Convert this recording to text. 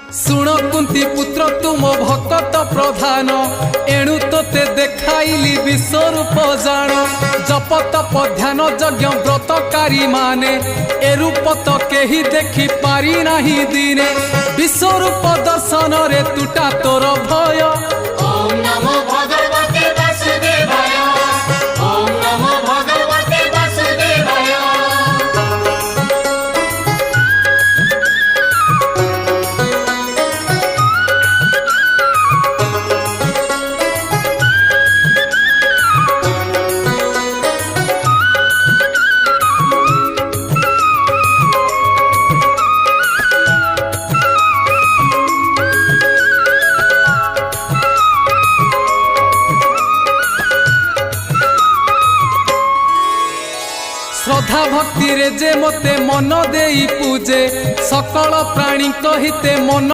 शुण कुंती पुत्र तुम भक्त प्रधान एणु तोते देखाइली विश्वरूप जान जप तप ध्यान यज्ञ व्रतकारी माने ए रूप तो केही देखि पारि नाही दिने विश्वरूप दर्शन रे तुटा तोर भय। ओम नमो भगवते वासुदेवाय ओम नमो भगवते वासुदेवाय। श्रद्धा भक्ति रे जे मते मन देई पूजे सकल प्राणी कहिते मन